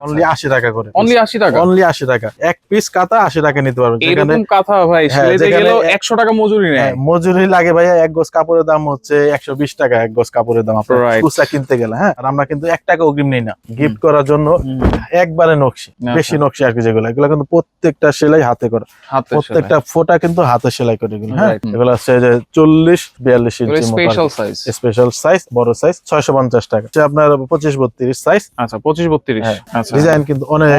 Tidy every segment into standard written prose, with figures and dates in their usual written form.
Only 80 টাকা করে। Only 80 টাকা? অনলি 80 টাকা। এক পিস কাঁথা 80 টাকা নিতে পারবেন। এরকম কাঁথা ভাই সেলাইতে গেলেও 100 টাকা মজুরি নেয়। মজুরি লাগে ভাইয়া। এক গজ কাপড়ের দাম হচ্ছে 120 টাকা। এক গজ কাপড়ের দাম আপনার খুচরা কিনতে গেলে। হ্যাঁ, আর আমরা কিন্তু 1 টাকা অগ্রিম নেই না গিফট করার জন্য। একবারে নকশি, বেশি নকশি আর কি। যেগুলো এগুলো কিন্তু প্রত্যেকটা সেলাই হাতে করা, প্রত্যেকটা ফোঁটা কিন্তু হাতে সেলাই করে এগুলো। হ্যাঁ, এগুলো হচ্ছে যে 40-42 ইঞ্চি স্পেশাল সাইজ। স্পেশাল সাইজ, বড় সাইজ 650 টাকা। আপনার 25-32 সাইজ। আচ্ছা, 25-32। আচ্ছা, ডিজাইন কিন্তু অনেক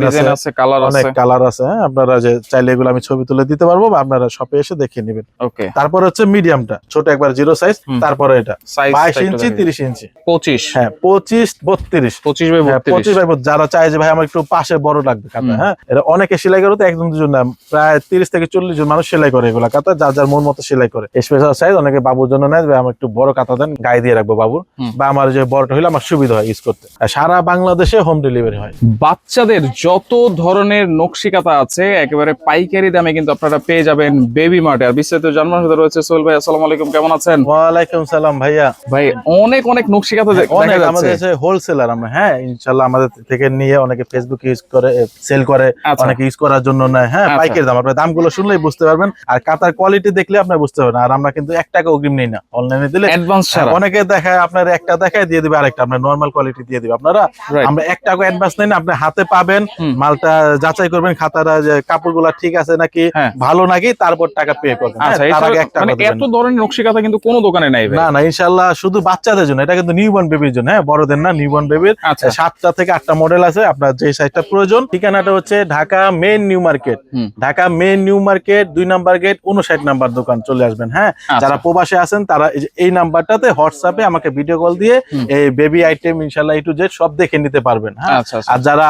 ডিজাইন আছে, কালার আছে, অনেক কালার আছে। হ্যাঁ, আপনারা যে চাইলে এগুলো আমি ছবি তুলে দিতে পারবো, বা আপনারা শপে এসে দেখে নেবেন। ওকে। তারপর হচ্ছে মিডিয়ামটা, ছোট একবার জিরো সাইজ। তারপরে এটা 22 ইঞ্চি, 30 ইঞ্চি, 25। হ্যাঁ, 25-32, 25/32। যারা চায় যে ভাই আমার একটু পাশে বড় লাগবে কাঁথা, হ্যাঁ, এটা অনেকে সেলাই করে, তো একজন দুজন না, প্রায় 30-40 জন মানুষ সেলাই করে এগুলা কাঁথা, যার যার মন মতো সেলাই করে। স্পেশাল সাইজ অনেকে বাবুর জন্য নেয়, আমার একটু বড় কাঁথা দেন, গায়ে দিয়ে রাখবো বাবুর, বা আমার যে বড়টা হইলে আমার সুবিধা হয় ইউজ করতে। সারা বাংলাদেশে হোম ডেলিভারি হয়। বাচ্চাদের যত ধরনের নকশি কাঁথা আছে একেবারে পাইকারি দামে কিন্তু আপনারা পেয়ে যাবেন বেবি মার্টে। আর বিস্তারিত জানার সাথে রয়েছে সোহেল ভাই। আসসালামু আলাইকুম, কেমন আছেন? ওয়ালাইকুম সালাম ভাইয়া। ভাই অনেক অনেক নকশি কাঁথা অনেক আমাদের কাছে হোলসেলার আমরা। হ্যাঁ, ইনশাআল্লাহ আমাদের থেকে নিয়ে অনেকে ফেসবুক ইউজ করে, সেল করে, অনেকে ইউজ করার জন্য নেয়। হ্যাঁ, পাইকারি দাম। আপনার দামগুলো শুনলেই বুঝতে পারবেন, আর কাঁথার কোয়ালিটি দেখলে আপনি বুঝতে পারবেন। আর আমরা কিন্তু 1 টাকা অগ্রিম নেই না, অনলাইনে দিলে অ্যাডভান্স ছাড়া। অনেকে দেখায় আপনার একটা দেখায় দিয়ে দিবে, আরেকটা আপনার নরমাল কোয়ালিটি দিয়ে দিবে। আপনারা আমরা 1 টাকা অ্যাডভান্স নেই না, আপনি হাতে পাবেন, মালটা যাচাই করবেন, খাতাটা যে কাপড়গুলো ঠিক আছে নাকি, ভালো নাকি, তারপর টাকা পে করবেন। তার আগে 1 টাকা এত ধরনের নকশি কাঁথা কিন্তু কোনো দোকানে নাই ভাই। না, ইনশাআল্লাহ শুধু বাচ্চাদের জন্য। এটা কিন্তু নিউবর্ন বেবির জন্য। হ্যাঁ, বড়দের না, নিউবর্ন বেবির। 7টা থেকে 8টা মডেল আছে, আপনার যে সাইজটা প্রয়োজন। ঠিকানাটা হচ্ছে Dhaka main new market. Dhaka main new market 2 number gate, 59 number দোকান চলে আসবেন। হ্যাঁ, যারা প্রবাসে আছেন তারা এই নাম্বারটাতে হোয়াটসঅ্যাপে আমাকে ভিডিও কল দিয়ে এই বেবি আইটেম ইনশাআল্লাহ A to Z সব দেখে নিতে পারবেন। হ্যাঁ, আর যারা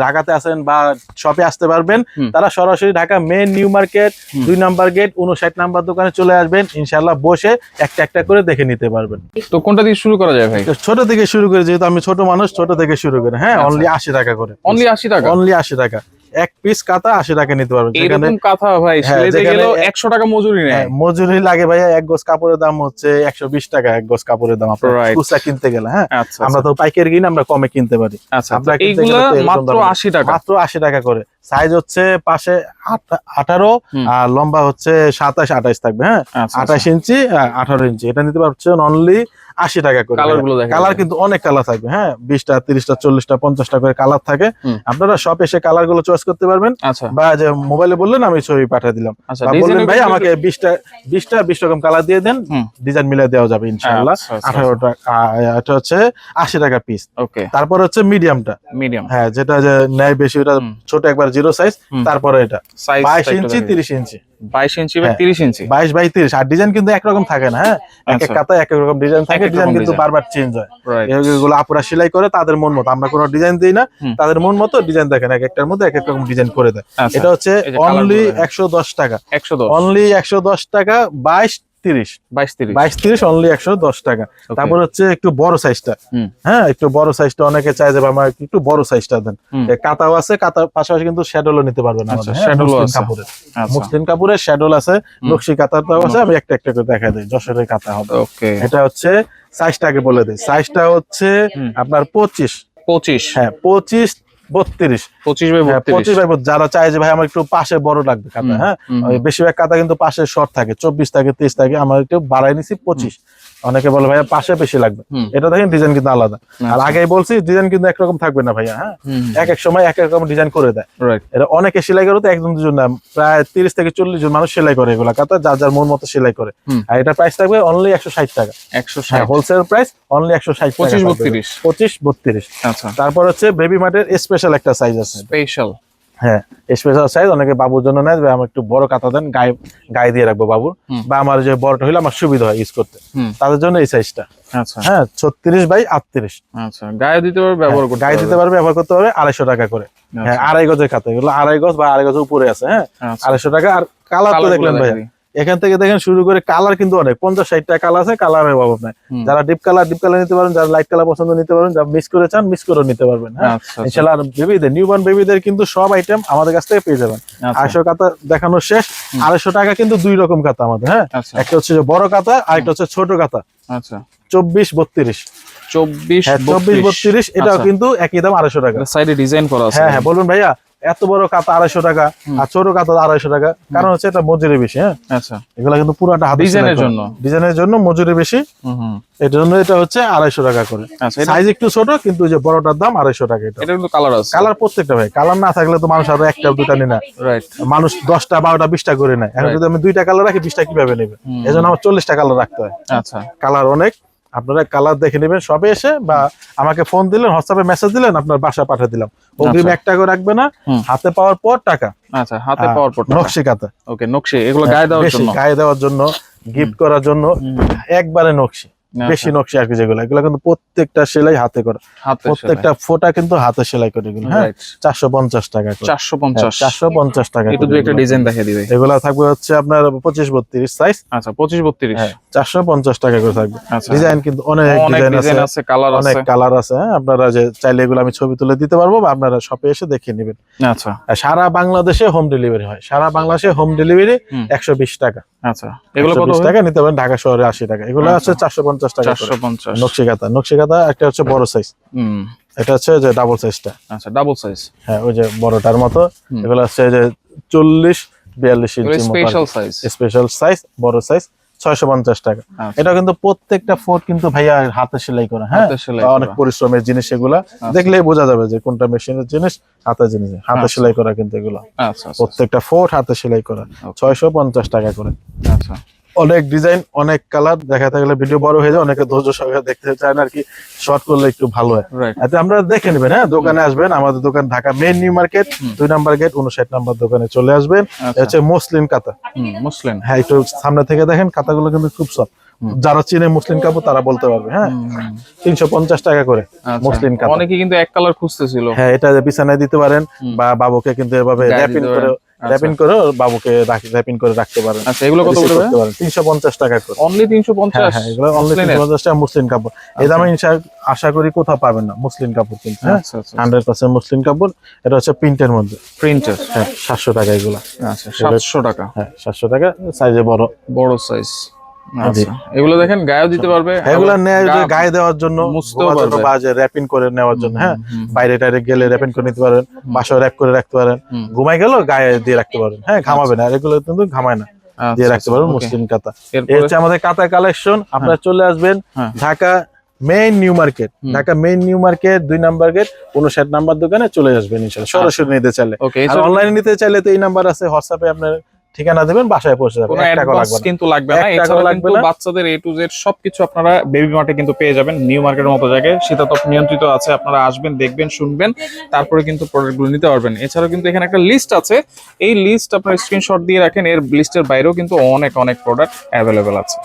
ঢাকাতে আছেন বা শপে আসতে পারবেন, তারা সরাসরি Dhaka main new market 2 number gate 59 number দোকানে চলে আসবেন। ইনশাআল্লাহ বসে একটা একটা করে দেখে নিতে পারবেন। তো কোনটা দিয়ে শুরু করা যায় ভাই? ছোট থেকে শুরু করে, যেহেতু আমি ছোট মানুষ, ছোট থেকে শুরু করে। হ্যাঁ, অনলি 80 টাকা করে। অনলি 80 টাকা? অনলি 80 টাকা। এক পিস কাঁথা 80 টাকা নিতে পারবেন। এরকম কাঁথা ভাই সেলাইতে গেলেও 100 টাকা মজুরি নেয়। মজুরি লাগে ভাইয়া। এক গজ কাপড়ের দাম হচ্ছে 120 টাকা। এক গজ কাপড়ের দাম আপনার খুচরা কিনতে গেলে। হ্যাঁ, আমরা তো পাইকারি কিনে আমরা কমে কিনতে পারি। আপনারা এইগুলা মাত্র 80 টাকা। মাত্র 80 টাকা করে। সাইজ হচ্ছে পাশে 18, আর লম্বা হচ্ছে 27-28 থাকবে। হ্যাঁ, 28 ইঞ্চি 18 ইঞ্চি। এটা নিতে পারছেন অনলি 80 টাকা করে। কালার কিন্তু অনেক কালার থাকবে। হ্যাঁ, 20টা 30টা 40টা 50টা করে কালার থাকে। আপনারা সব এসে কালার গুলো চয়েস করতে পারবেন, বা যে মোবাইলে বললেন আমি ছবি পাঠিয়ে দিলাম, বা বললেন ভাই আমাকে 20 রকম কালার দিয়ে দেন, ডিজাইন মিলিয়ে দেওয়া যাবে ইনশাআল্লাহ। 18 টাকা। এটা হচ্ছে 80 টাকা পিস। ওকে। তারপর হচ্ছে মিডিয়ামটা। মিডিয়াম, হ্যাঁ, যেটা যে নেয় বেশি, ওটা ছোট একবার জিরো সাইজ। তারপরে এটা 22 ইঞ্চি 30 ইঞ্চি। 22 ইঞ্চি বা 30 ইঞ্চি। 22/30। আর ডিজাইন কিন্তু একরকম থাকে না। হ্যাঁ, এক এক কাতায় এক এক রকম ডিজাইন থাকে। ডিজাইন কিন্তু বারবার চেঞ্জ হয়। এগুলো আপুরা সেলাই করে তাদের মন মতো। আমরা কোনো ডিজাইন দিই না, তাদের মন মতো ডিজাইন দেখেন, এক একটার মধ্যে এক এক রকম ডিজাইন করে দেয়। এটা হচ্ছে অনলি 110 টাকা। অনলি 110 টাকা। 22-30 অনলি 110 টাকা। তারপর হচ্ছে একটু বড় সাইজটা। হ্যাঁ, একটু বড় সাইজটা অনেকে চায় যে আমার একটু বড় সাইজটা দেন। কাতাও আছে, কাতার পাশাপাশি কিন্তু শ্যাডোলও নিতে পারবেন। মুসলিম কাপড়ের শ্যাডোল আছে, নকশি কাতারটাও আছে। আমি একটা একটা করে দেখা দিই। যশোরের কাতা হবে। এটা হচ্ছে সাইজটাকে বলে দিই। সাইজটা হচ্ছে আপনার 25। হ্যাঁ, 25/32। যারা চায় যে ভাই আমার একটু পাশে বড় লাগবে কাঁথা। হ্যাঁ, বেশিরভাগ কাঁথা কিন্তু পাশে শর্ট থাকে, 24 থাকে 30 থাকে। আমার একটু বাড়াই নিছি 25। অনেকে বলে ভাইয়া পাশে বেশি লাগবে। এটা দেখেন ডিজাইন কিন্তু আলাদা। আর আগেই বলছি ডিজাইন কিন্তু একরকম থাকবে না ভাইয়া। হ্যাঁ, এক এক সময় এক এক রকম ডিজাইন করে দেয়। এটা অনেকে সেলাই করে, তো একজন দুজন না, প্রায় 30-40 জন মানুষ সেলাই করে এগুলা কাঁথা, যার যার মন মতো সেলাই করে। আর এটা প্রাইস থাকবে অনলি 160 টাকা। 160 হোলসেল প্রাইস, অনলি 160 টাকা। 25-32। আচ্ছা। তারপর হচ্ছে বেবি মার্টের স্পেশাল একটা সাইজ আছে। স্পেশাল, হ্যাঁ, স্পেশাল সাইজ অনেকে বাবুর জন্য নেয়, আমার একটু বড় কাঁথা দেন, গায়ে দিয়ে রাখবো বাবুর, বা আমার যে বড়টা হইলে আমার সুবিধা হয় ইউজ করতে, তাদের জন্য এই সাইজটা। হ্যাঁ, 36/38। আচ্ছা, গায়ে দিতে পারবে, ব্যবহার করতে পারবে। 250 টাকা করে। হ্যাঁ, 2.5 গজের কাঁথা। এগুলো 2.5 গজ বা 2.5 গজের উপরে আছে। হ্যাঁ, 250 টাকা। আর কালার তো দেখলেন ভাইয়া, এখান থেকে দেখেন শুরু করে কালার কিন্তু অনেক 50-60টা কালার আছে, কালারের অভাব নাই। যারা ডিপ কালার নিতে পারেন, যারা লাইট কালার পছন্দ নিতে পারেন, যারা মিক্স করে চান মিক্স করে নিতে পারবেন। হ্যাঁ, আচ্ছা ইনশাআল্লাহ। আর বেবিদের নিউবর্ন বেবিদের কিন্তু সব আইটেম আমাদের কাছ থেকে পেয়ে যাবেন। 200 কাতা দেখানো শেষ। 250 টাকা কিন্তু দুই রকম কাতা আমাদের। হ্যাঁ, একটা হচ্ছে যে বড় কাতা, আরেকটা হচ্ছে ছোট কাতা। আচ্ছা, 24-32 24-32 এটাও কিন্তু একই দাম 250 টাকা। সাইডে ডিজাইন করা আছে। হ্যাঁ হ্যাঁ, বলুন ভাইয়া এত বড় কাতা 250 টাকা আর ছোট কাতা 250 টাকা, কারণ হচ্ছে এটা মজুরি বেশি। হ্যাঁ, আচ্ছা, এগুলা কিন্তু পুরাটা হাতে ডিজাইনের জন্য মজুরি বেশি, এর জন্য এটা হচ্ছে 250 টাকা করে। সাইজ একটু ছোট, কিন্তু যে বড়টার দাম 250 টাকা। এটা কিন্তু কালার আছে, কালার প্রত্যেকটা ভাই, কালার না থাকলে তো মানুষ আরো একটা দুটা নেয় না। রাইট, মানুষ 10টা 12টা 20টা করে নেয়। এখন যদি আমি 2টা কালার রাখি 20টা কিভাবে নেবে? এজন্য আমার 40টা কালার রাখতে হয়। আচ্ছা, কালার অনেক, আপনারা কালার দেখে নেবেন সবে এসে, বা আমাকে ফোন দিলেন, হোয়াটসঅ্যাপে মেসেজ দিলেন, আপনার বাসা পাঠিয়ে দিলাম। অগ্রিম 1 টাকা রাখবে না, হাতে পাওয়ার পর টাকা। আচ্ছা, হাতে পাওয়ার পর নকশি কাতা। ওকে, নকশি এগুলো গায়ে দেওয়ার জন্য, গিফট করার জন্য একবারে নকশি, বেশি নকশি আর কি। যেগুলো এগুলো কিন্তু প্রত্যেকটা সেলাই হাতে করা, প্রত্যেকটা ফোঁটা কিন্তু হাতে সেলাই করে। এগুলো হ্যাঁ 450 টাকা। 450 টাকা। একটু দুই একটা ডিজাইন দেখিয়ে দিবে। এগুলো থাকবে হচ্ছে আপনার 25-32 সাইজ। আচ্ছা, 25-32 450 টাকা করে থাকবে। ডিজাইন কিন্তু অনেক ডিজাইন আছে, কালার আছে, অনেক কালার আছে। হ্যাঁ, আপনারা যে চাইলে এগুলো আমি ছবি তুলে দিতে পারবো, বা আপনারা শপে এসে দেখে নেবেন। আচ্ছা, সারা সারা বাংলাদেশে হোম ডেলিভারি হয়। সারা বাংলাদেশে হোম ডেলিভারি 120 টাকা। আচ্ছা, এগুলো কত টাকা নিতে পারেন। ঢাকা শহরে 80 টাকা। এগুলো আছে 450 টাকা। 450 নকশি কাতা একটা হচ্ছে বড় সাইজ, এটা হচ্ছে যে ডাবল সাইজটা। আচ্ছা, ডাবল সাইজ। হ্যাঁ, ওই যে বড়টার মতো। এগুলো হচ্ছে যে 40-42 ইঞ্চি স্পেশাল সাইজ, বড় সাইজ, 650 টাকা। এটা কিন্তু প্রত্যেকটা ফোট কিন্তু ভাইয়া হাতে সেলাই করা। হ্যাঁ, অনেক পরিশ্রমের জিনিস। এগুলা দেখলেই বোঝা যাবে যে কোনটা মেশিনের জিনিস, হাতে জিনিস। হাতে সেলাই করা কিন্তু এগুলো প্রত্যেকটা ফোট হাতে সেলাই করা। 650 টাকা করে। আচ্ছা, অনেক ডিজাইন, অনেক কালার। দেখাতে গেলে ভিডিও বড় হয়ে যায়, অনেকে ধৈর্য সহকারে দেখতে চায় না আর কি, শর্ট করলে একটু ভালো হয়। আচ্ছা, আমরা দেখে নেবেন। হ্যাঁ, দোকানে আসবেন, আমাদের দোকান Dhaka main new market 2 number gate 59 number দোকানে চলে আসবেন। এটা হচ্ছে মুসলিম কাতা। মুসলিম, হ্যাঁ, একটু সামনে থেকে দেখেন, কাতাগুলো কিন্তু খুব সফট। যারা চিনে মুসলিম কাপড় তারা বলতে পারবে। হ্যাঁ, 350 টাকা করে মুসলিম কাপড়। অনেকে কিন্তু এক কালার খুঁজতেছিল। হ্যাঁ, এটা বিছানায় দিতে পারেন, বা বাবুকে কিন্তু এভাবে র‍্যাপিং করে বাবুকে র‍্যাপিং করে রাখতে পারেন। আচ্ছা, এগুলো কত করে? 350 টাকা করে। অনলি 350? হ্যাঁ, এগুলো অনলি 350 টাকা মুসলিম কাপড়। এই দামে আশা করি কোথাও পাবেন না মুসলিম কাপড় কিন্তু। হ্যাঁ, 100% মুসলিম কাপড়। এটা হচ্ছে প্রিন্টের মধ্যে। প্রিন্টার, হ্যাঁ, 700 টাকা এগুলো। আচ্ছা, 700 টাকা। হ্যাঁ, 700 টাকা। সাইজে বড় সাইজ। আচ্ছা, এগুলো দেখেন গায়েও দিতে পারবে। এগুলো গায়ে দেওয়ার জন্য, বা যে র‍্যাপিং করে নেওয়ার জন্য। হ্যাঁ, বাইরে টাইরে গেলে র‍্যাপিং করে নিতে পারেন, বাসায় র‍্যাপ করে রাখতে পারেন, ঘুমাই গেল গায়ে দিয়ে রাখতে পারেন। হ্যাঁ, ঘামাবে না, এগুলো কিন্তু ঘামায় না, দিয়ে রাখতে পারবেন। মুসলিম কাতা। এই হচ্ছে আমাদের কাতা কালেকশন। আপনারা চলে আসবেন Dhaka main new market. Dhaka main new market 2 number gate 59 number দোকানে চলে আসবেন ইনশাআল্লাহ। সরাসরি নিতে চাইলে, আর অনলাইনে নিতে চাইলে তো এই নাম্বার আছে, হোয়াটসঅ্যাপে আপনার ঠিকানা দেবেন, বাসায় পৌঁছে যাবে। কোনো অ্যাডভান্স কিন্তু লাগবে না। এছাড়া কিন্তু বাচ্চাদের A to Z সবকিছু আপনারা বেবি মার্টে কিন্তু পেয়ে যাবেন। নিউ মার্কেটের মতো জায়গায় শীতাতপ নিয়ন্ত্রিত আছে। আপনারা আসবেন, দেখবেন, শুনবেন, তারপরে কিন্তু প্রোডাক্টগুলো নিতে পারবেন। এছাড়াও কিন্তু এখানে একটা লিস্ট আছে, এই লিস্ট আপনারা স্ক্রিনশট দিয়ে রাখেন। এর লিস্টের বাইরেও কিন্তু অনেক প্রোডাক্ট অ্যাভেলেবেল আছে।